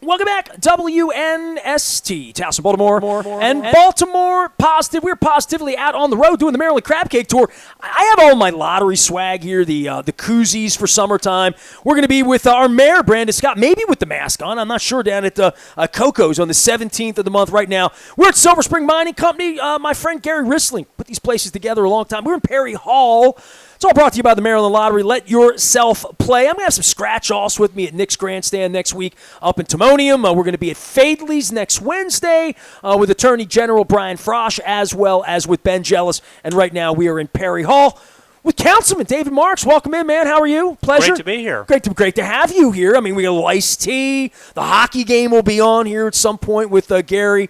Welcome back, WNST, Towson, Baltimore, and Baltimore Positive. We're positively out on the road doing the Maryland Crab Cake Tour. I have all my lottery swag here, the koozies for summertime. We're going to be with our mayor, Brandon Scott, maybe with the mask on. I'm not sure, down at Coco's on the 17th of the month right now. We're at Silver Spring Mining Company. My friend Gary Rissling put these places together a long time. We're in Perry Hall. It's all brought to you by the Maryland Lottery. Let yourself play. I'm going to have some scratch-offs with me at Nick's Grandstand next week up in Timonium. We're going to be at Fadley's next Wednesday with Attorney General Brian Frosch, as well as with Ben Jealous. And right now we are in Perry Hall with Councilman David Marks. Welcome in, man. How are you? Pleasure. Great to be here. Great to have you here. I mean, we got a little iced tea. The hockey game will be on here at some point with Gary.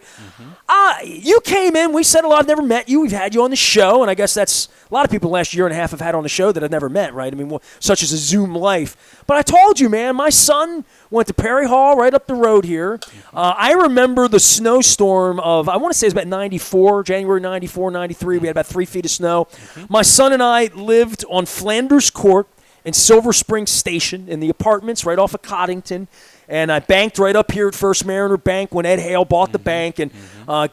You came in. We said a lot. I've never met you. We've had you on the show, and I guess that's a lot of people the last year and a half have had on the show that I've never met, right? I mean, such as a Zoom life. But I told you, man, my son went to Perry Hall right up the road here. I remember the snowstorm of, I want to say it was about 94, January 94, 93. We had about 3 feet of snow. My son and I lived on Flanders Court in Silver Spring Station in the apartments right off of Coddington. And I banked right up here at First Mariner Bank when Ed Hale bought the bank. And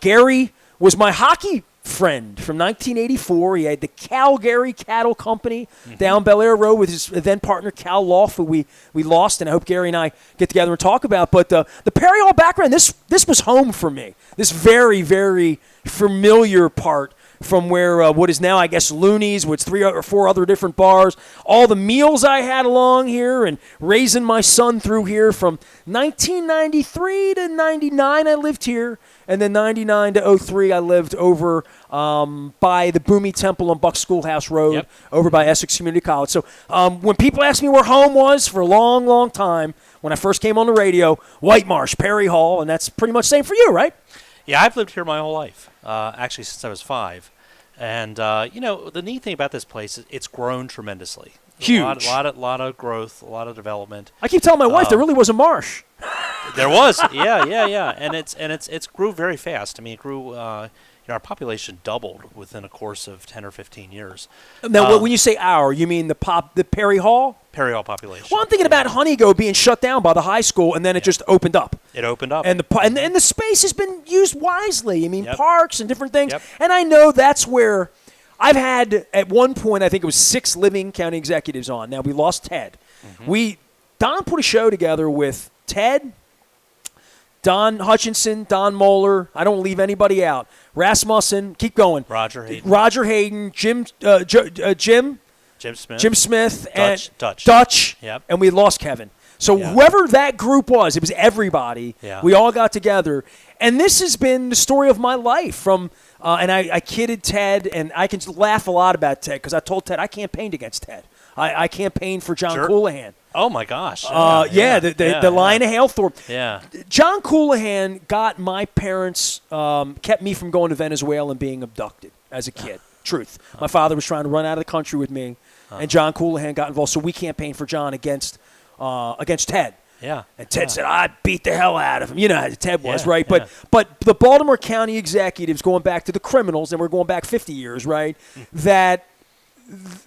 Gary was my hockey friend from 1984. He had the Calgary Cattle Company down Bel Air Road with his then partner Cal Loff, who we lost, and I hope Gary and I get together and talk about. But the Perry Hall background, this was home for me. This very, very familiar part from where what is now, I guess, Looney's, with 3 or 4 other different bars. All the meals I had along here and raising my son through here from 1993 to 99 I lived here. And then 99 to 03 I lived over by the Boomy Temple on Buck Schoolhouse Road, over by Essex Community College. So when people ask me where home was for a long, long time, when I first came on the radio, White Marsh, Perry Hall, and that's pretty much the same for you, right? Yeah, I've lived here my whole life, actually since I was 5. And, the neat thing about this place is it's grown tremendously. Huge. A lot of growth, a lot of development. I keep telling my wife there really was a marsh. There was, yeah. And it's grew very fast. I mean, it grew. Our population doubled within a course of 10 or 15 years. Now, when you say our, you mean the Perry Hall? Perry Hall population. Well, I'm thinking about Honeygo being shut down by the high school, and then it just opened up. It opened up. And the space has been used wisely. I mean, parks and different things. Yep. And I know that's where I've had, at one point, I think it was 6 living county executives on. Now, we lost Ted. Don put a show together with Ted, Don Hutchinson, Don Moeller. I don't leave anybody out. Rasmussen, keep going. Roger Hayden, Jim Smith, and Dutch. Yep. And we lost Kevin. So whoever that group was, it was everybody. Yeah. We all got together. And this has been the story of my life. From and I kidded Ted, and I can laugh a lot about Ted because I told Ted I campaigned against Ted. I campaigned for John Coulihan. Oh, my gosh. The Lion of Halethorpe. Yeah. John Coulihan got my parents, kept me from going to Venezuela and being abducted as a kid. Truth. My father was trying to run out of the country with me, and John Coulihan got involved. So we campaigned for John against Ted. Yeah. And Ted said, I beat the hell out of him. You know how Ted was, right? Yeah. But the Baltimore County executives, going back to the criminals, and we're going back 50 years, right, that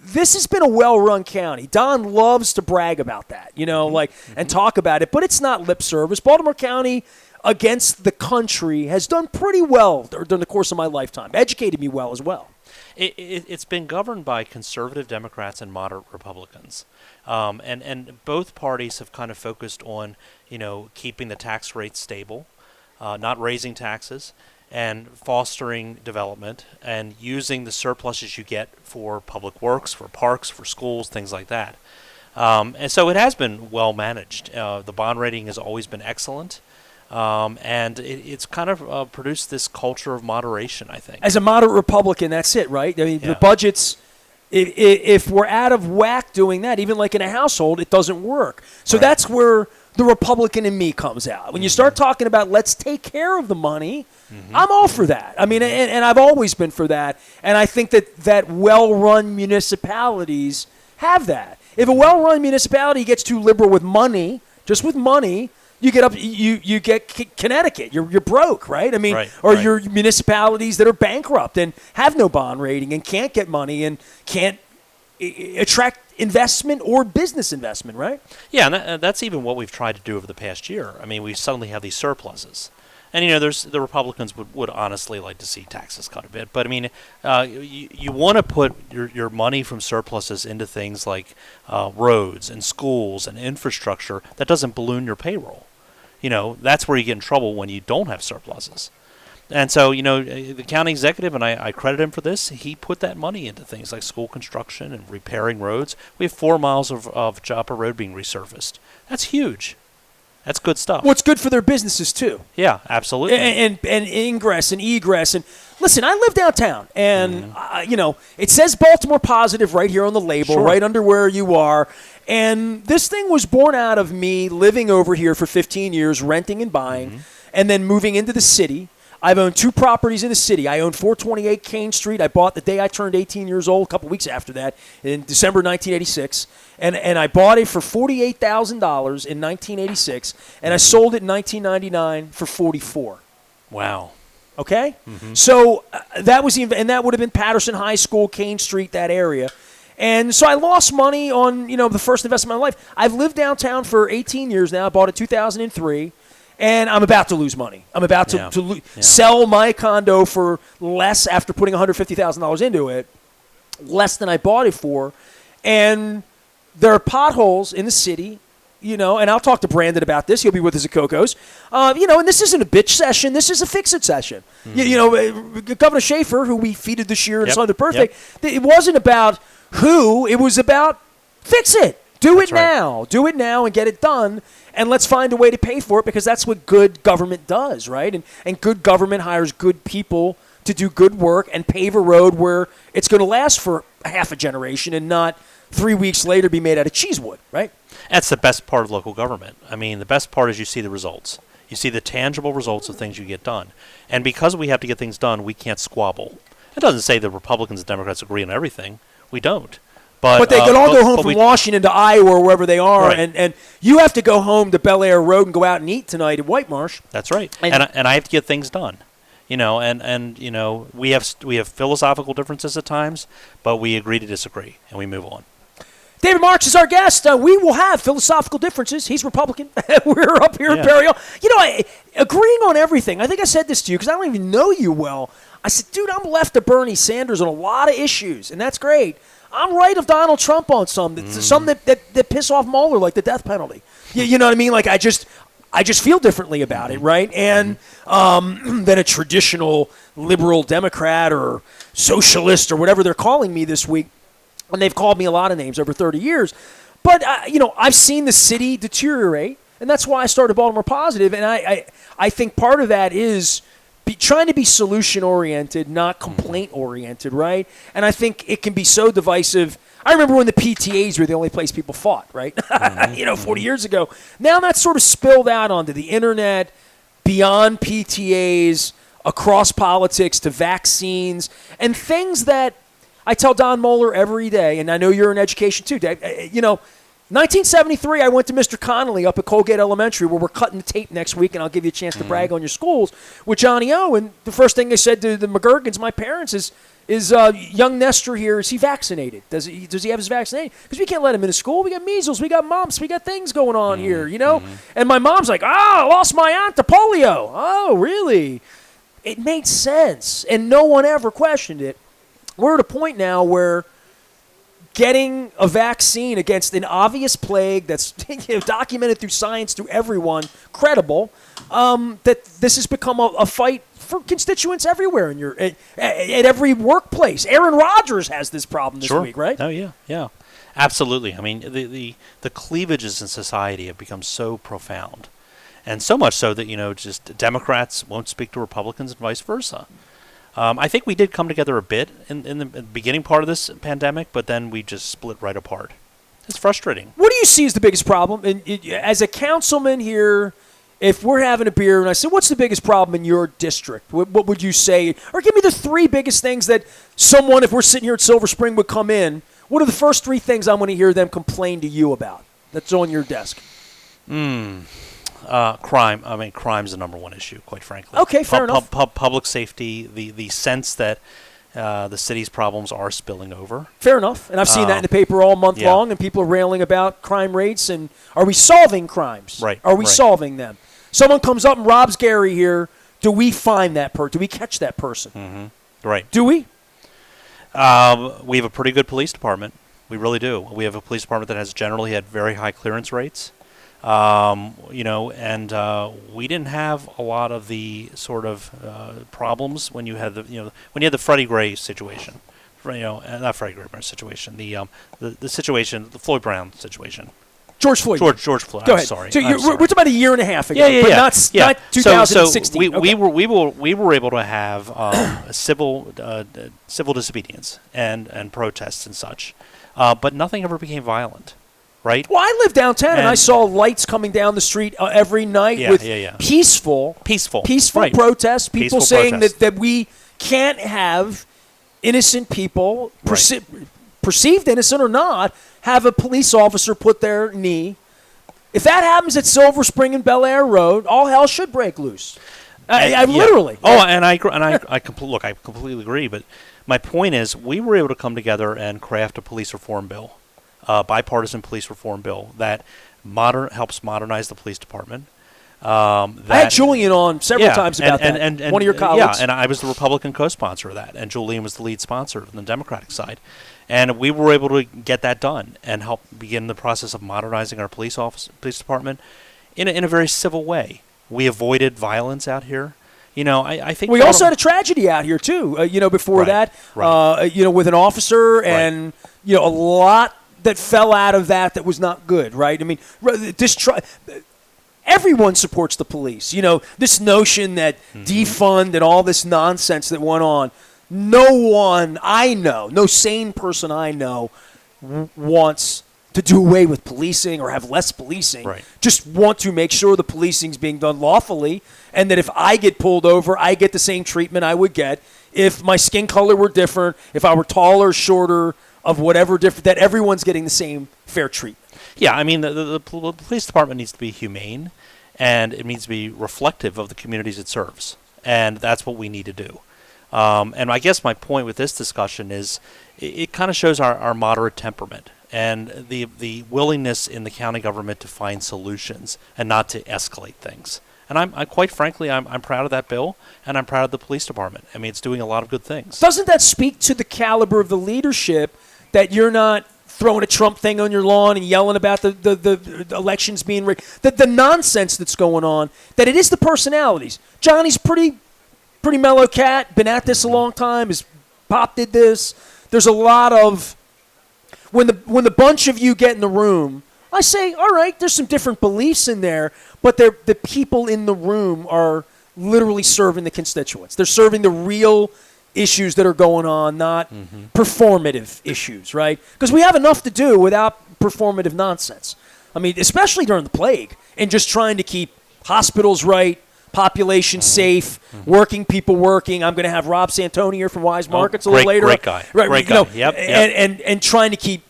this has been a well-run county. Don loves to brag about that, and talk about it, but it's not lip service. Baltimore County against the country has done pretty well during the course of my lifetime. Educated me well as well. It's been governed by conservative Democrats and moderate Republicans. And both parties have kind of focused on, keeping the tax rate stable, not raising taxes, and fostering development and using the surpluses you get for public works, for parks, for schools, things like that. And so it has been well managed. The bond rating has always been excellent. And it's kind of produced this culture of moderation, I think. As a moderate Republican, that's it, right? I mean, the budgets, if we're out of whack doing that, even like in a household, it doesn't work. So that's where the Republican in me comes out. When you start talking about let's take care of the money, I'm all for that. I mean, and I've always been for that. And I think that well-run municipalities have that. If a well-run municipality gets too liberal with money, just with money, you get Connecticut. You're broke, right? I mean, your municipalities that are bankrupt and have no bond rating and can't get money and can't attract investment or business investment, right? Yeah, and that's even what we've tried to do over the past year. I mean, we suddenly have these surpluses. And, the Republicans would honestly like to see taxes cut a bit. But, I mean, you want to put your money from surpluses into things like roads and schools and infrastructure that doesn't balloon your payroll. That's where you get in trouble when you don't have surpluses. And so, the county executive, and I credit him for this, he put that money into things like school construction and repairing roads. We have 4 miles of Joppa Road being resurfaced. That's huge. That's good stuff. Well, it's good for their businesses, too. Yeah, absolutely. And ingress and egress. And listen, I live downtown, and, it says Baltimore Positive right here on the label, Sure. right under where you are. And this thing was born out of me living over here for 15 years, renting and buying, and then moving into the city. I've owned 2 properties in the city. I own 428 Kane Street. I bought the day I turned 18 years old, a couple weeks after that, in December 1986. And I bought it for $48,000 in 1986, and I sold it in 1999 for $44,000. Wow. Okay? So that was and that would have been Patterson High School, Kane Street, that area. And so I lost money on, the first investment of my life. I've lived downtown for 18 years now. I bought it in 2003. And I'm about to lose money. I'm about to sell my condo for less after putting $150,000 into it, less than I bought it for. And there are potholes in the city, and I'll talk to Brandon about this. He'll be with us at Coco's. And this isn't a bitch session. This is a fix-it session. Governor Schaefer, who we feted this year on his 100th birthday, it wasn't about who. It was about fix it. Do it now. Do it now and get it done. And let's find a way to pay for it, because that's what good government does, right? And good government hires good people to do good work and pave a road where it's going to last for half a generation and not 3 weeks later be made out of cheesewood, right? That's the best part of local government. I mean, the best part is you see the results. You see the tangible results of things you get done. And because we have to get things done, we can't squabble. It doesn't say the Republicans and Democrats agree on everything. We don't. But they can all go home from Washington to Iowa or wherever they are, right. and you have to go home to Bel Air Road and go out and eat tonight at White Marsh. That's right. And I have to get things done. We have philosophical differences at times, but we agree to disagree, and we move on. David Marks is our guest. We will have philosophical differences. He's Republican. We're up here at Perry Hall. Agreeing on everything. I think I said this to you because I don't even know you well. I said, dude, I'm left of Bernie Sanders on a lot of issues, and that's great. I'm right of Donald Trump on some that piss off Mueller, like the death penalty. You know what I mean? Like I just feel differently about it, right? And than a traditional liberal Democrat or socialist or whatever they're calling me this week. And they've called me a lot of names over 30 years. But, I've seen the city deteriorate, and that's why I started Baltimore Positive. And I think part of that is trying to be solution-oriented, not complaint-oriented, right? And I think it can be so divisive. I remember when the PTAs were the only place people fought, right? 40 years ago. Now that's sort of spilled out onto the internet, beyond PTAs, across politics to vaccines, and things that I tell Don Moeller every day, and I know you're in education too, Dave. 1973, I went to Mr. Connolly up at Colgate Elementary, where we're cutting the tape next week, and I'll give you a chance to brag on your schools, with Johnny O. And the first thing they said to the McGurkins, my parents, is young Nestor here, is he vaccinated? Does he have his vaccination? Because we can't let him into school. We got measles, we got mumps, we got things going on here, And my mom's like, I lost my aunt to polio. Oh, really? It made sense, and no one ever questioned it. We're at a point now where getting a vaccine against an obvious plague that's documented through science, through everyone, credible, that this has become a fight for constituents everywhere at every workplace. Aaron Rodgers has this problem this week, right? Oh, yeah. Absolutely. I mean, the cleavages in society have become so profound, and so much so that, just Democrats won't speak to Republicans and vice versa. I think we did come together a bit in the beginning part of this pandemic, but then we just split right apart. It's frustrating. What do you see as the biggest problem? As a councilman here, if we're having a beer and I say, what's the biggest problem in your district? What would you say? Or give me the 3 biggest things that someone, if we're sitting here at Silver Spring, would come in. What are the first 3 things I want to hear them complain to you about that's on your desk? Crime. I mean, crime's the number one issue, quite frankly. Okay, fair enough. Public safety, the sense that, The city's problems are spilling over. Fair enough. And I've seen that in the paper all month long, and people are railing about crime rates. And are we solving crimes? Right. Are we solving them? Someone comes up and robs Gary here. Do we find that person? Do we catch that person? Mm-hmm. Right. Do we? We have a pretty good police department. We really do. We have a police department that has generally had very high clearance rates. And we didn't have a lot of the sort of problems when you had the Freddie Gray situation, not Freddie Gray situation, the situation, the Floyd Brown situation. George Floyd. George Floyd. Go I'm ahead. sorry. So we're talking about a year and a half ago, Yeah. but not 2016. So we were able to have civil disobedience and protests and such, but nothing ever became violent. Right? Well, I live downtown, and I saw lights coming down the street every night with peaceful right. protests, people saying protests. that we can't have innocent people, Right. perceived innocent or not, have a police officer put their knee. If that happens at Silver Spring and Bel Air Road, all hell should break loose. I literally. Oh, and I completely agree. But my point is, we were able to come together and craft a police reform bill. Bipartisan police reform bill that helps modernize the police department. I had Julian on several times about that. And one of your colleagues. Yeah, and I was the Republican co-sponsor of that, and Julian was the lead sponsor on the Democratic side. And we were able to get that done and help begin the process of modernizing our police department in a very civil way. We avoided violence out here. I think we also had a tragedy out here too. Before that, with an officer and a lot that fell out of that was not good, right? I mean, everyone supports the police. This notion that defund and all this nonsense that went on, no sane person I know wants to do away with policing or have less policing. Right. Just want to make sure the policing is being done lawfully, and that if I get pulled over, I get the same treatment I would get if my skin color were different, if I were taller, shorter, of whatever different, that everyone's getting the same fair treatment. Yeah, I mean, the police department needs to be humane, and it needs to be reflective of the communities it serves, and that's what we need to do. And I guess my point with this discussion is it kind of shows our moderate temperament and the willingness in the county government to find solutions and not to escalate things. And I'm quite frankly, I'm proud of that bill, and I'm proud of the police department. I mean, it's doing a lot of good things. Doesn't that speak to the caliber of the leadership that you're not throwing a Trump thing on your lawn and yelling about the elections being rigged, the nonsense that's going on, that it is the personalities. Johnny's pretty mellow cat, been at this a long time, his Pop did this. There's a lot of, when the bunch of you get in the room, I say, all right, there's some different beliefs in there, but the people in the room are literally serving the constituents. They're serving the real issues that are going on, not performative issues, right? Because we have enough to do without performative nonsense. I mean, especially during the plague, and just trying to keep hospitals right, population safe, working people working. I'm going to have Rob Santoni here from Wise Markets a little later. Great guy. Right, great guy. Yep. And trying to keep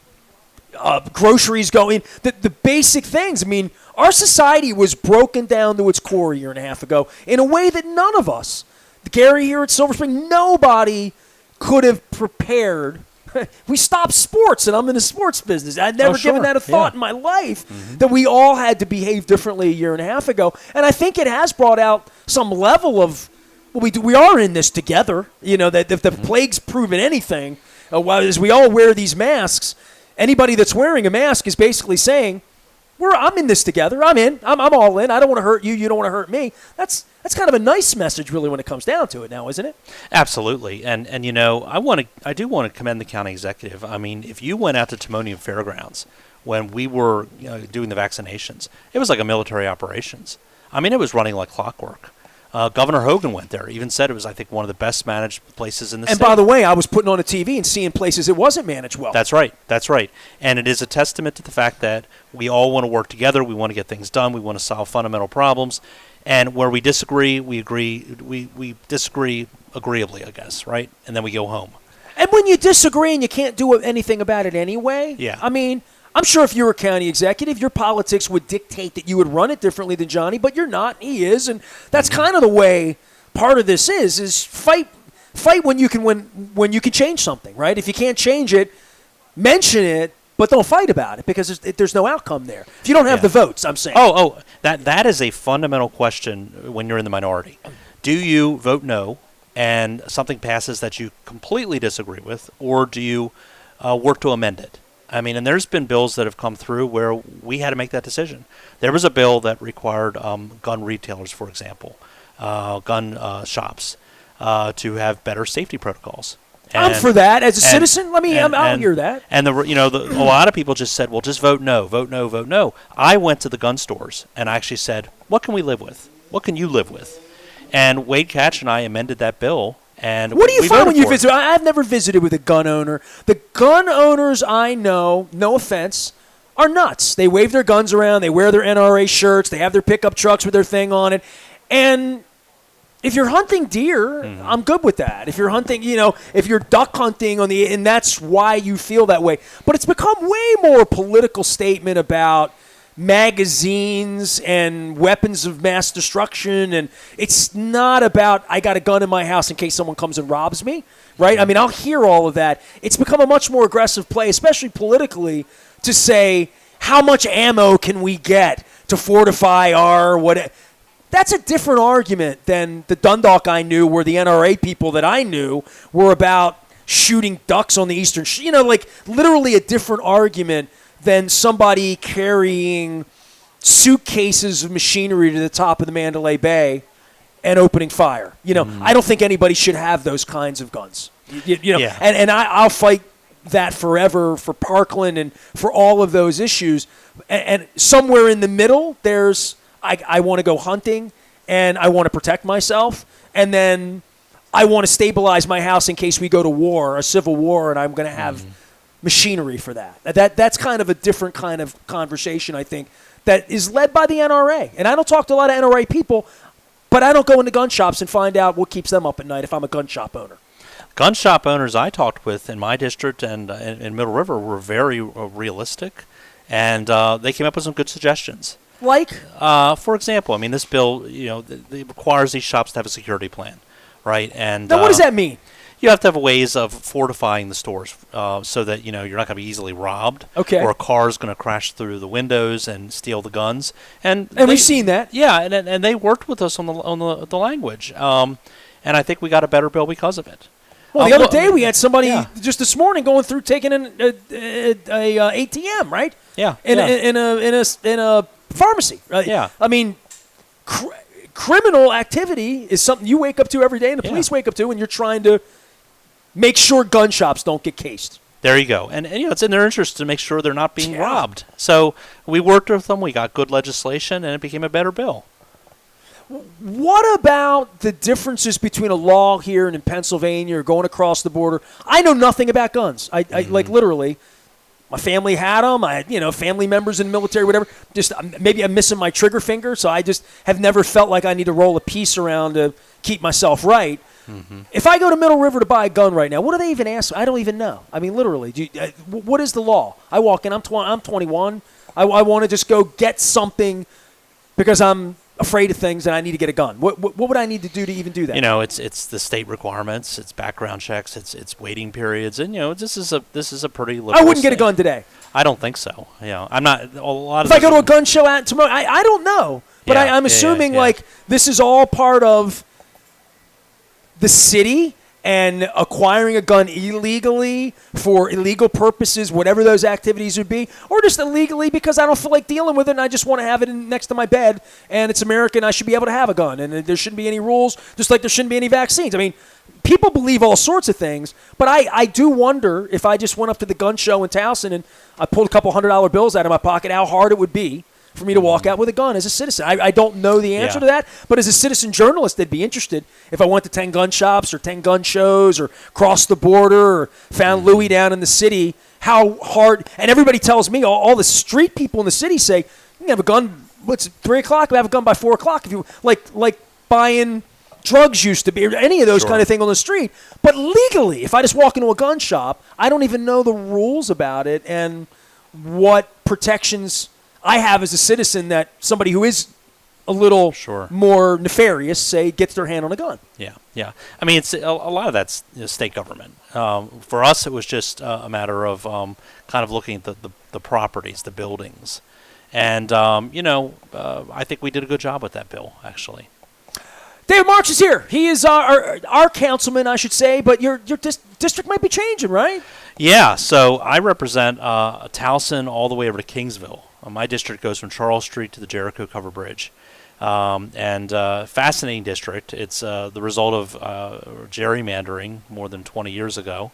groceries going. The basic things. I mean, our society was broken down to its core a year and a half ago in a way that none of us, Gary here at Silver Spring, nobody could have prepared. We stopped sports, and I'm in the sports business. I'd never given that a thought in my life, that we all had to behave differently a year and a half ago. And I think it has brought out some level of, we are in this together. That if the plague's proven anything, as we all wear these masks, anybody that's wearing a mask is basically saying, I'm in this together. I'm in. I'm all in. I don't want to hurt you. You don't want to hurt me. That's kind of a nice message, really, when it comes down to it now, isn't it? Absolutely. And I do want to commend the county executive. I mean, if you went out to Timonium Fairgrounds when we were doing the vaccinations, it was like a military operations. I mean, it was running like clockwork. Governor Hogan went there. Even said it was, I think, one of the best managed places in the state. And by the way, I was putting on a TV and seeing places it wasn't managed well. That's right. And it is a testament to the fact that we all want to work together. We want to get things done. We want to solve fundamental problems. And where we disagree, we agree. We disagree agreeably, I guess, right? And then we go home. And when you disagree and you can't do anything about it anyway, I mean, I'm sure if you were a county executive, your politics would dictate that you would run it differently than Johnny, but you're not. He is, and that's kind of the way part of this is fight fight when you can change something, right? If you can't change it, mention it, but don't fight about it because there's no outcome there. If you don't have the votes, I'm saying. That is a fundamental question when you're in the minority. Do you vote no and something passes that you completely disagree with, or do you work to amend it? I mean, and there's been bills that have come through where we had to make that decision. There was a bill that required gun retailers, for example, gun shops, to have better safety protocols. I'm for that as a citizen. I'll hear that. And a lot of people just said, "Well, just vote no, vote no, vote no." I went to the gun stores and I actually said, "What can we live with? What can you live with?" And Wade Catch and I amended that bill. And what do you find when you visit? I've never visited with a gun owner. The gun owners I know, no offense, are nuts. They wave their guns around. They wear their NRA shirts. They have their pickup trucks with their thing on it. And if you're hunting deer, I'm good with that. If you're hunting, if you're duck hunting and that's why you feel that way. But it's become way more a political statement about magazines and weapons of mass destruction, and it's not about I got a gun in my house in case someone comes and robs me, right? I mean, I'll hear all of that. It's become a much more aggressive play, especially politically, to say how much ammo can we get to fortify our what. That's a different argument than the Dundalk I knew, where the NRA people that I knew were about shooting ducks on the eastern, literally a different argument than somebody carrying suitcases of machinery to the top of the Mandalay Bay and opening fire. I don't think anybody should have those kinds of guns. And I'll fight that forever for Parkland and for all of those issues. And somewhere in the middle, there's I want to go hunting and I want to protect myself, and then I want to stabilize my house in case we go to war, a civil war, and I'm going to have machinery for that. That's kind of a different kind of conversation, I think, that is led by the NRA. And I don't talk to a lot of NRA people, but I don't go into gun shops and find out what keeps them up at night if I'm a gun shop owner. Gun shop owners I talked with in my district and in Middle River were very realistic, and they came up with some good suggestions. Like? For example, I mean, this bill, it requires these shops to have a security plan, right? And now, what does that mean? You have to have ways of fortifying the stores so that you're not going to be easily robbed, or a car is going to crash through the windows and steal the guns. And we've seen that. Yeah, and they worked with us on the language, and I think we got a better bill because of it. Well, the other day we had somebody just this morning going through taking an ATM, right? Yeah, in a pharmacy. Right? Yeah, I mean. Criminal activity is something you wake up to every day and the police wake up to, and you're trying to make sure gun shops don't get cased. There you go. And it's in their interest to make sure they're not being robbed. So we worked with them. We got good legislation, and it became a better bill. What about the differences between a law here and in Pennsylvania or going across the border? I know nothing about guns. I like literally. My family had them. I had, family members in the military, whatever. Just maybe I'm missing my trigger finger, so I just have never felt like I need to roll a piece around to keep myself right. If I go to Middle River to buy a gun right now, what do they even ask? I don't even know. I mean, literally, what is the law? I walk in. I'm 21. I want to just go get something because I'm afraid of things and I need to get a gun. What would I need to do to even do that? It's the state requirements, it's background checks, it's waiting periods, and this is a pretty liberal I wouldn't get a state. gun today. I don't think so. I'm not a lot of. If I go to a gun show out tomorrow, I don't know, but I'm assuming like this is all part of the city and acquiring a gun illegally for illegal purposes, whatever those activities would be, or just illegally because I don't feel like dealing with it and I just want to have it next to my bed and it's American, I should be able to have a gun and there shouldn't be any rules, just like there shouldn't be any vaccines. I mean, people believe all sorts of things, but I do wonder if I just went up to the gun show in Towson and I pulled a couple $100 bills out of my pocket, how hard it would be for me to walk out with a gun as a citizen. I don't know the answer to that, but as a citizen journalist, I'd be interested if I went to 10 gun shops or 10 gun shows or crossed the border or found Louis down in the city, how hard, and everybody tells me, all the street people in the city say, you can have a gun, what's it, 3 o'clock? We have a gun by 4 o'clock. If you like buying drugs used to be, or any of those kind of thing on the street. But legally, if I just walk into a gun shop, I don't even know the rules about it and what protections I have as a citizen that somebody who is a little Sure. more nefarious, say, gets their hand on a gun. Yeah, yeah. I mean, it's a lot of that's state government. For us, it was just a matter of kind of looking at the properties, the buildings. And, I think we did a good job with that bill, actually. David Marks is here. He is our councilman, I should say, but your district might be changing, right? Yeah, so I represent Towson all the way over to Kingsville. My district goes from Charles Street to the Jericho Cover Bridge. And fascinating district. It's the result of gerrymandering more than 20 years ago.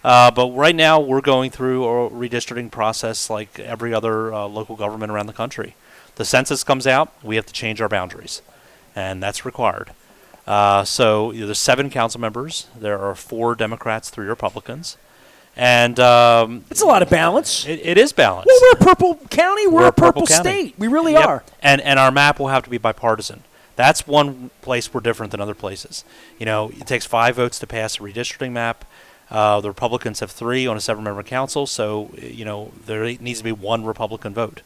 But right now we're going through a redistricting process like every other local government around the country. The census comes out, we have to change our boundaries, and that's required. So there's 7 council members. There are 4 Democrats, 3 Republicans. And it's a lot of balance. It is balanced. Well, we're a purple county. We're a purple county. state. We really Yep. are. And our map will have to be bipartisan. That's one place we're different than other places. It takes 5 votes to pass a redistricting map. The Republicans have 3 on a 7-member council, so there needs to be 1 Republican vote.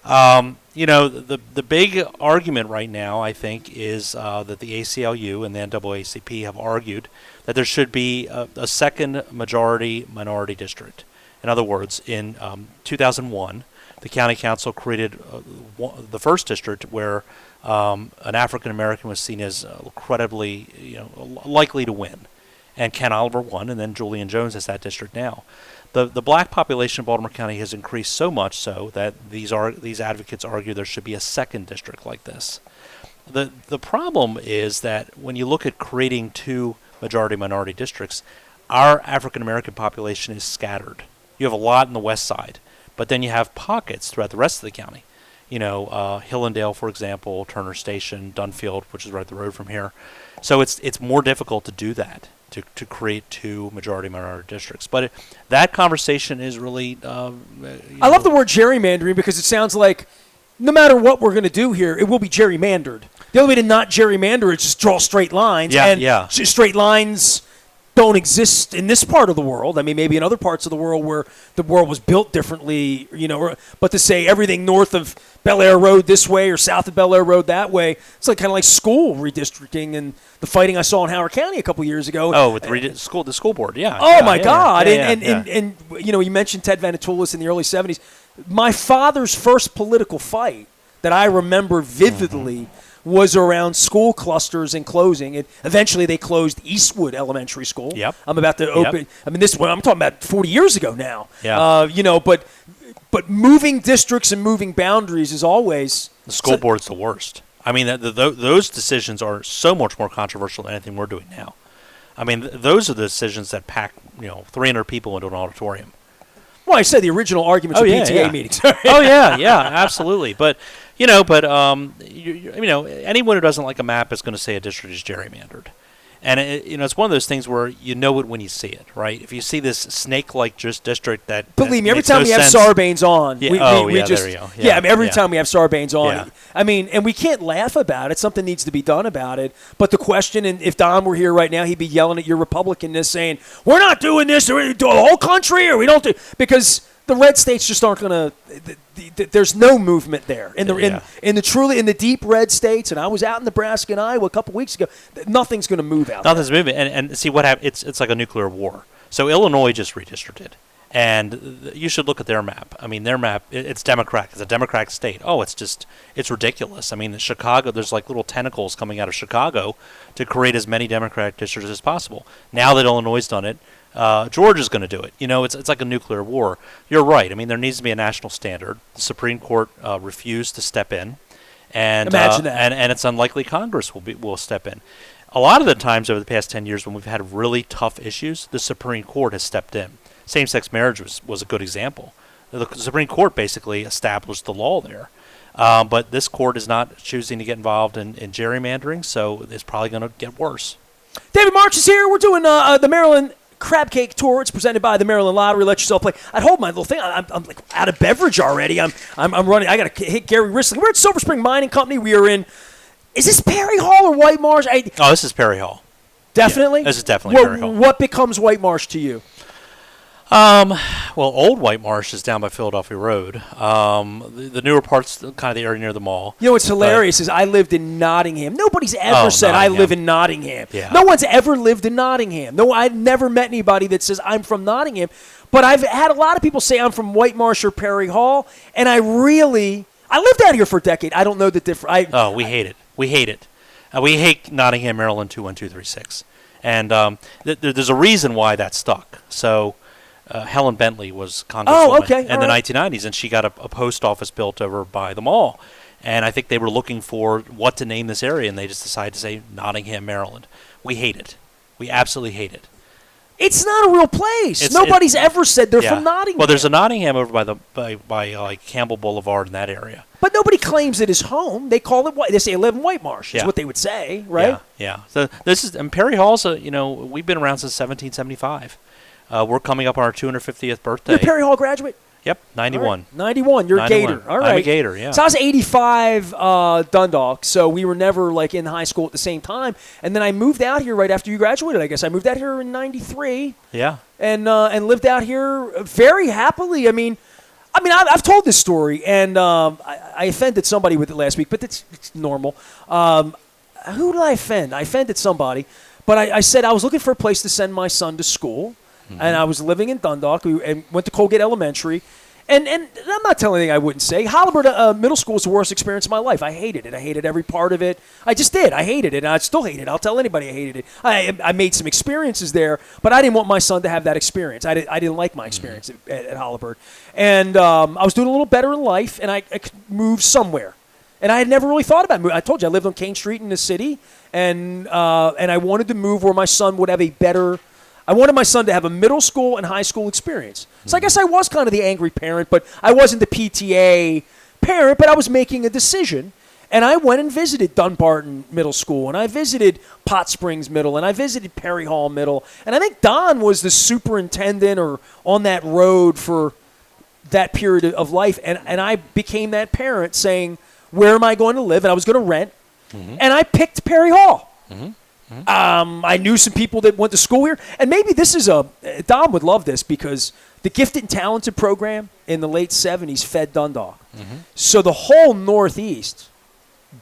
The big argument right now, I think, is that the ACLU and the NAACP have argued that there should be a second majority-minority district. In other words, in 2001, the county council created the first district where an African American was seen as credibly, likely to win, and Ken Oliver won, and then Julian Jones has that district now. The black population of Baltimore County has increased so much so that these advocates argue there should be a second district like this. The problem is that when you look at creating 2 majority-minority districts, our African American population is scattered. You have a lot in the west side, but then you have pockets throughout the rest of the county. Hillendale, for example, Turner Station, Dunfield, which is right up the road from here. So it's more difficult to do that, to create 2 majority-minority districts. But that conversation is really... I love the word gerrymandering because it sounds like no matter what we're going to do here, it will be gerrymandered. The only way to not gerrymander is just draw straight lines. Yeah. Straight lines don't exist in this part of the world. I mean, maybe in other parts of the world where the world was built differently, but to say everything north of Bel Air Road this way or south of Bel Air Road that way, it's kind of like school redistricting and the fighting I saw in Howard County a couple years ago. Oh, with the school board, yeah. Oh, my God. Yeah, and you mentioned Ted Vanatulis in the early 70s. My father's first political fight that I remember vividly was around school clusters and closing. And eventually they closed Eastwood Elementary School. Yep. I'm about to open. Yep. I mean, this one I'm talking about 40 years ago now. Yeah. But moving districts and moving boundaries is always the school board's the worst. I mean, those decisions are so much more controversial than anything we're doing now. I mean, those are the decisions that pack 300 people into an auditorium. Well, I said the original arguments of PTA meetings. Absolutely. But anyone who doesn't like a map is going to say a district is gerrymandered. And it's one of those things where you know it when you see it, right? If you see this snake-like district that believe me, every time we have Sarbanes on, there you go. Every time we have Sarbanes on, I mean, and we can't laugh about it. Something needs to be done about it. But the question, and if Don were here right now, he'd be yelling at your Republicanness, saying, "We're not doing this, or we do the whole country, or we don't do," because the red states just aren't going to. There's no movement there in the deep red states. And I was out in Nebraska and Iowa a couple weeks ago. Nothing's going to move out. Nothing's moving. And see what happened. It's like a nuclear war. So Illinois just redistricted, and you should look at their map. I mean, their map. It's Democratic. It's a Democratic state. Oh, it's ridiculous. I mean, Chicago. There's like little tentacles coming out of Chicago to create as many Democratic districts as possible. Now that Illinois has done it. Georgia's going to do it. It's like a nuclear war. You're right. I mean, there needs to be a national standard. The Supreme Court refused to step in, and imagine that. And it's unlikely Congress will step in. A lot of the times over the past 10 years when we've had really tough issues, the Supreme Court has stepped in. Same-sex marriage was a good example. The Supreme Court basically established the law there. But this court is not choosing to get involved in gerrymandering, so it's probably going to get worse. David Marks is here. We're doing the Maryland Crab Cake Tour. It's presented by the Maryland Lottery. Let yourself play. I'd hold my little thing. I'm like out of beverage already. I'm running. I got to hit Gary Risley. We're at Silver Spring Mining Company. We are in. Is this Perry Hall or White Marsh? This is Perry Hall. Definitely? Yeah, this is definitely Perry Hall. What becomes White Marsh to you? Well, old White Marsh is down by Philadelphia Road. The newer part's kind of the area near the mall. You know what's hilarious is I lived in Nottingham. Nobody's ever said I live in Nottingham. Yeah. No one's ever lived in Nottingham. No, I've never met anybody that says I'm from Nottingham. But I've had a lot of people say I'm from White Marsh or Perry Hall, and I lived out here for a decade. I don't know the difference. We hate it. We hate it. We hate Nottingham, Maryland 21236. And there's a reason why that stuck. So Helen Bentley was congresswoman in the 1990s, and she got a post office built over by the mall. And I think they were looking for what to name this area, and they just decided to say Nottingham, Maryland. We hate it. We absolutely hate it. It's not a real place. Nobody's ever said they're from Nottingham. Well, there's a Nottingham over by like Campbell Boulevard in that area. But nobody claims it is home. They call it they say 11 White Marsh is what they would say, right? Yeah. So and Perry Hall's we've been around since 1775. We're coming up on our 250th birthday. You're a Perry Hall graduate? Yep, 91. Right. 91. You're 91. A Gator. All right. I'm a Gator, yeah. So I was 85 Dundalk, so we were never like in high school at the same time. And then I moved out here right after you graduated, I guess. I moved out here in 93. Yeah. And lived out here very happily. I mean, I've told this story, and I offended somebody with it last week, but it's normal. Who did I offend? I offended somebody. But I said I was looking for a place to send my son to school. And I was living in Dundalk and went to Colgate Elementary. And I'm not telling anything I wouldn't say. Holabird Middle School was the worst experience of my life. I hated it. I hated every part of it. I just did. I hated it, and I still hate it. I'll tell anybody I hated it. I made some experiences there, but I didn't want my son to have that experience. I didn't like my experience at Holabird. And I was doing a little better in life, and I could move somewhere. And I had never really thought about moving. I told you, I lived on King Street in the city, and I wanted to move where my son would have a better – I wanted my son to have a middle school and high school experience. So I guess I was kind of the angry parent, but I wasn't the PTA parent, but I was making a decision. And I went and visited Dunbarton Middle School, and I visited Pot Springs Middle, and I visited Perry Hall Middle. And I think Don was the superintendent or on that road for that period of life. And I became that parent saying, where am I going to live? And I was going to rent. And I picked Perry Hall. I knew some people that went to school here. And maybe this is Don would love this because the Gifted and Talented program in the late 70s fed Dundalk. So the whole Northeast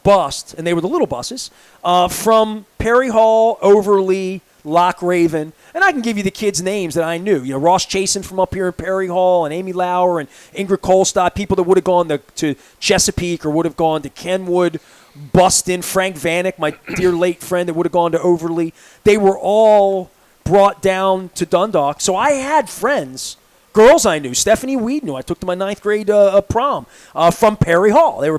bussed, and they were the little buses, from Perry Hall, Overlea, Loch Raven. And I can give you the kids' names that I knew. You know, Ross Chasen from up here in Perry Hall, and Amy Lauer, and Ingrid Kolstad, people that would have gone to Chesapeake or would have gone to Kenwood. Bustin, Frank Vanek, my dear late friend that would have gone to Overlea. They were all brought down to Dundalk. So I had friends, girls I knew. Stephanie Weed knew. I took to my 9th grade prom from Perry Hall.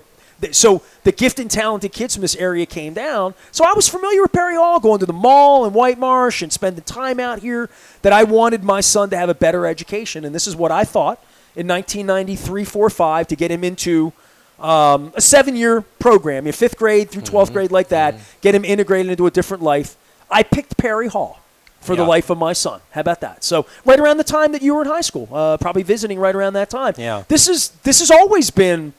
So the gifted and talented kids from this area came down. So I was familiar with Perry Hall, going to the mall in White Marsh and spending time out here, that I wanted my son to have a better education. And this is what I thought in 1993, 4, 5 to get him into a 7-year program, 5th grade through 12th grade like that, get him integrated into a different life. I picked Perry Hall for the life of my son. How about that? So right around the time that you were in high school, probably visiting right around that time. Yeah. This has always been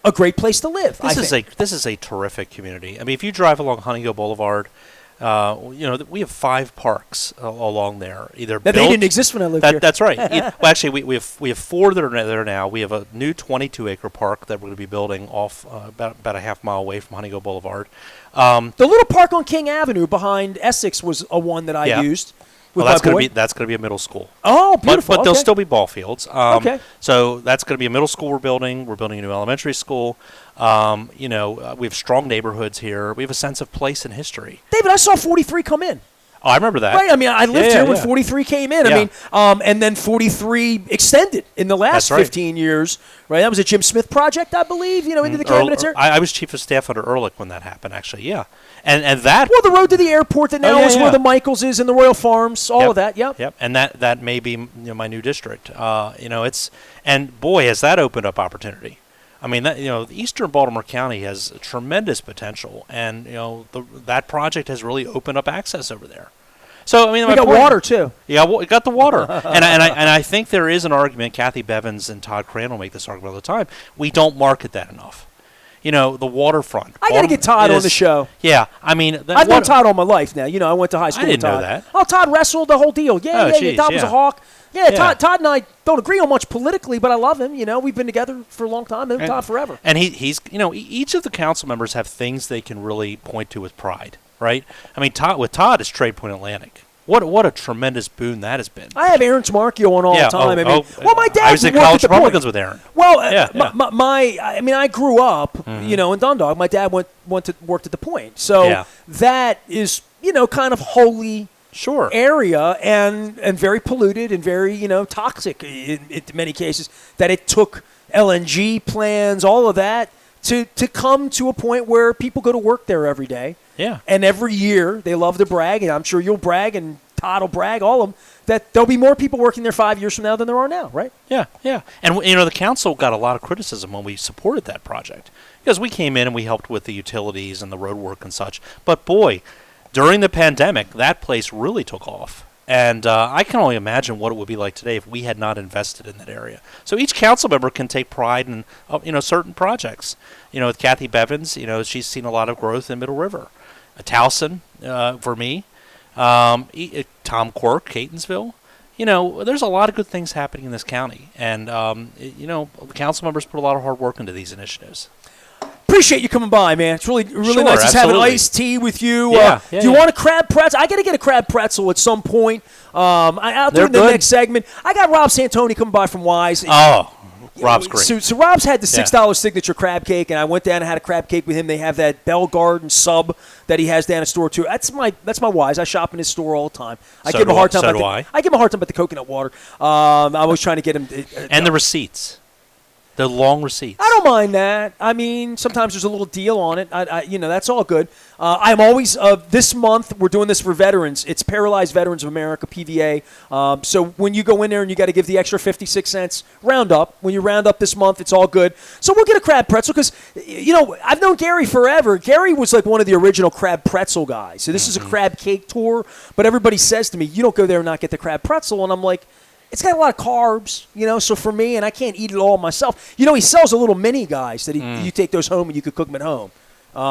a great place to live. This is a terrific community. I mean, if you drive along Honeygo Boulevard, we have 5 parks along there. Either they didn't exist when I lived here. That's right. Well, actually, we have 4 that are there now. We have a new 22-acre park that we're going to be building off about a half-mile away from Honeygo Boulevard. The little park on King Avenue behind Essex was one that I used. Well, that's going to be a middle school. Oh, beautiful. But there'll still be ball fields. Okay. So that's going to be a middle school we're building. We're building a new elementary school. We have strong neighborhoods here. We have a sense of place and history. David, I saw 43 come in. Oh, I remember that. Right. I mean, I lived here when 43 came in. Yeah. I mean, and then 43 extended in the last 15 years. Right. That was a Jim Smith project, I believe. Into the cabinets here. I was chief of staff under Ehrlich when that happened. Actually, yeah. And that. Well, the road to the airport that now is where the Michaels is and the Royal Farms. All of that. Yep. Yep. And that may be my new district. And boy, has that opened up opportunity. I mean, Eastern Baltimore County has tremendous potential, and that project has really opened up access over there. So I mean, we got water too. Yeah, we got the water, and I think there is an argument. Kathy Bevins and Todd Crandall make this argument all the time. We don't market that enough. the waterfront. I got to get Todd on the show. Yeah, I mean, I've known Todd all my life now. I went to high school I didn't with Todd. know that. Oh, Todd wrestled the whole deal. Yeah. Todd was a Hawk. Yeah, Todd and I don't agree on much politically, but I love him. We've been together for a long time. I've known Todd forever. And he's each of the council members have things they can really point to with pride, right? I mean, Todd is Trade Point Atlantic. What a tremendous boon that has been. I have Aaron Smarkio on all the time. My dad I was at College Republicans with Aaron. Well, I grew up, in Dundalk. My dad worked at the Point, so that is, kind of holy. Sure. Area and very polluted and very toxic in many cases, that it took LNG plans, all of that to come to a point where people go to work there every day. Yeah. And every year they love to brag, and I'm sure you'll brag and Todd will brag, all of them, that there'll be more people working there 5 years from now than there are now, right? Yeah. And the council got a lot of criticism when we supported that project, because we came in and we helped with the utilities and the road work and such. But boy, during the pandemic, that place really took off. And I can only imagine what it would be like today if we had not invested in that area. So each council member can take pride in certain projects. With Kathy Bevins, she's seen a lot of growth in Middle River. Towson, for me. Tom Quirk, Catonsville. There's a lot of good things happening in this county. And, the council members put a lot of hard work into these initiatives. Appreciate you coming by, man. It's really nice just having iced tea with you. Do you want a crab pretzel? I got to get a crab pretzel at some point. I'll do it in the next segment. I got Rob Santoni coming by from Wise. Oh, Rob's great. So Rob's had the $6 signature crab cake, and I went down and had a crab cake with him. They have that Bell Garden sub that he has down at store too. That's my Wise. I shop in his store all the time. I give him a hard time about the coconut water. I was trying to get him. And the receipts. The long receipts. I don't mind that. I mean, sometimes there's a little deal on it. That's all good. I'm always this month we're doing this for veterans. It's Paralyzed Veterans of America, PVA. So when you go in there and you got to give the extra 56 cents, round up. When you round up this month, it's all good. So we'll get a crab pretzel because I've known Gary forever. Gary was like one of the original crab pretzel guys. So this is a crab cake tour, but everybody says to me, "You don't go there and not get the crab pretzel," and I'm like, it's got a lot of carbs, so for me, and I can't eat it all myself. He sells a little mini guys that you take those home and you could cook them at home.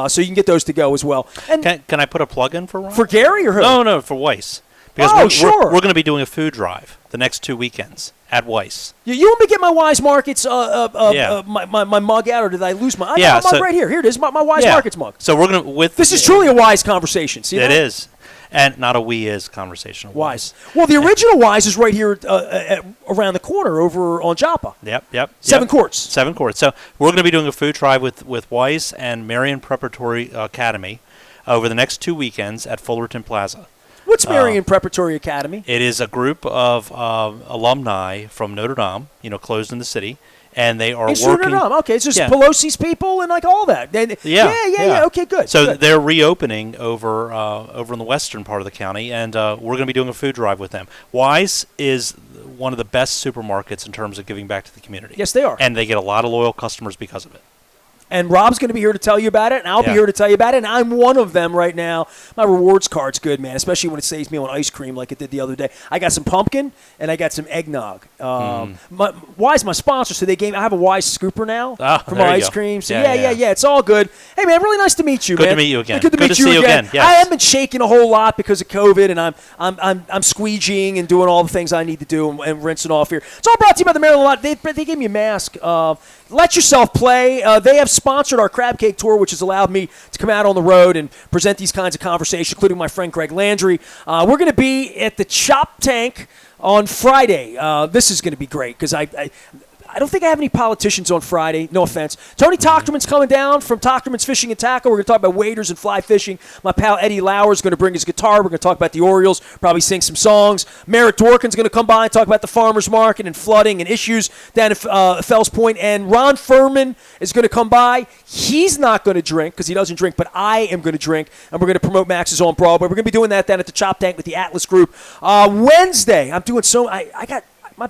So you can get those to go as well. And can I put a plug in for Ron? For Gary or who? No, for Weiss. Because we're going to be doing a food drive the next 2 weekends at Weiss. You want me to get my Wise Markets my mug out, or did I lose my? I got my mug right here. Here it is, my Wise Markets mug. So we're going to This is truly a Wise conversation. See that? It is. And not a we is conversation. Wise. Well, the original Wise is right here around the corner over on Joppa. Yep. 7 courts. 7 courts. So we're going to be doing a food drive with Wise and Marion Preparatory Academy over the next 2 weekends at Fullerton Plaza. What's Marion Preparatory Academy? It is a group of alumni from Notre Dame, closed in the city. And they are working. Okay, it's just Pelosi's people and like all that. Yeah. Okay, good. So they're reopening over in the western part of the county, and we're going to be doing a food drive with them. Wise is one of the best supermarkets in terms of giving back to the community. Yes, they are. And they get a lot of loyal customers because of it. And Rob's going to be here to tell you about it, and I'll be here to tell you about it, and I'm one of them right now. My rewards card's good, man, especially when it saves me on ice cream like it did the other day. I got some pumpkin, and I got some eggnog. Wise my sponsor, so I have a Wise scooper now for my ice cream. So yeah, it's all good. Hey, man, really nice to meet you, man. Good to meet you again. Good to see you again. Yes. I haven't been shaking a whole lot because of COVID, and I'm squeegeeing and doing all the things I need to do and rinsing off here. It's all brought to you by the Maryland Lot. They gave me a mask. Let yourself play. They have sponsored our crab cake tour, which has allowed me to come out on the road and present these kinds of conversations, including my friend Greg Landry. We're going to be at the Chop Tank on Friday. This is going to be great because I don't think I have any politicians on Friday. No offense. Tony Tochterman's coming down from Tochterman's Fishing and Tackle. We're going to talk about waders and fly fishing. My pal Eddie Lauer is going to bring his guitar. We're going to talk about the Orioles, probably sing some songs. Merritt Dworkin's going to come by and talk about the farmers market and flooding and issues down at Fells Point. And Ron Furman is going to come by. He's not going to drink because he doesn't drink, but I am going to drink. And we're going to promote Max's on Broadway. We're going to be doing that down at the Chop Tank with the Atlas Group. Wednesday, I'm doing so. I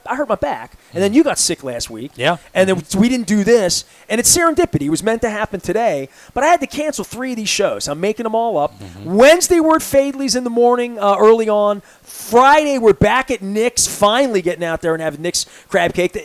hurt my back, and then you got sick last week. Yeah. And then we didn't do this, and it's serendipity. It was meant to happen today, but I had to cancel 3 of these shows. I'm making them all up. Wednesday, we're at Fadley's in the morning early on. Friday, we're back at Nick's, finally getting out there and having Nick's crab cake.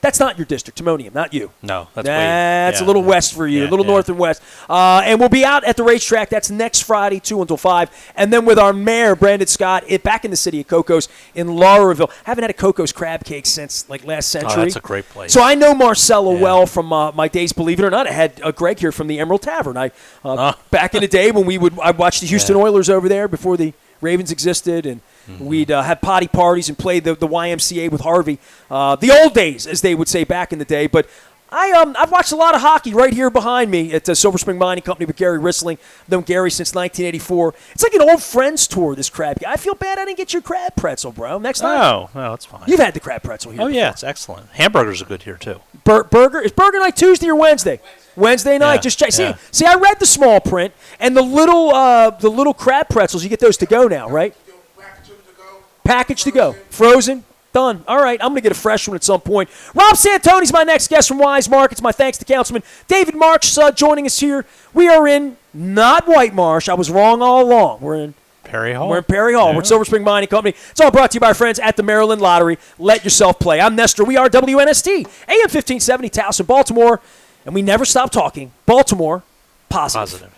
That's not your district, Timonium, not you. No, that's a little west for you, a little north and west. And we'll be out at the racetrack. That's next Friday, 2 until 5. And then with our mayor, Brandon Scott, back in the city of Cocos in Lauraville. Haven't had a Cocos crab cake since like last century. Oh, that's a great place. So I know Marcella well from my days, believe it or not. I had Greg here from the Emerald Tavern. Back in the day when I watched the Houston Oilers over there before the Ravens existed, and we'd have potty parties and play the YMCA with Harvey. The old days, as they would say back in the day. But I've watched a lot of hockey right here behind me at the Silver Spring Mining Company with Gary Rissling. I've known Gary since 1984. It's like an old friends tour, this crab. I feel bad I didn't get your crab pretzel, bro. Next time. No, it's fine. You've had the crab pretzel here. Oh, yeah, it's excellent. Hamburgers are good here, too. Burger? Is burger night Tuesday or Wednesday? Wednesday night. Yeah, Just check. yeah. See, I read the small print, and the little crab pretzels, you get those to go now, right? Package to go. Frozen. Done. All right, I'm going to get a fresh one at some point. Rob Santoni's my next guest from Wise Markets. My thanks to Councilman David Marks joining us here. We are in not White Marsh. I was wrong all along. We're in Perry Hall. We're in Perry Hall. We're at Silver Spring Mining Company. It's all brought to you by our friends at the Maryland Lottery. Let yourself play. I'm Nestor. We are WNST, AM 1570, Towson, Baltimore. And we never stop talking. Baltimore, positive.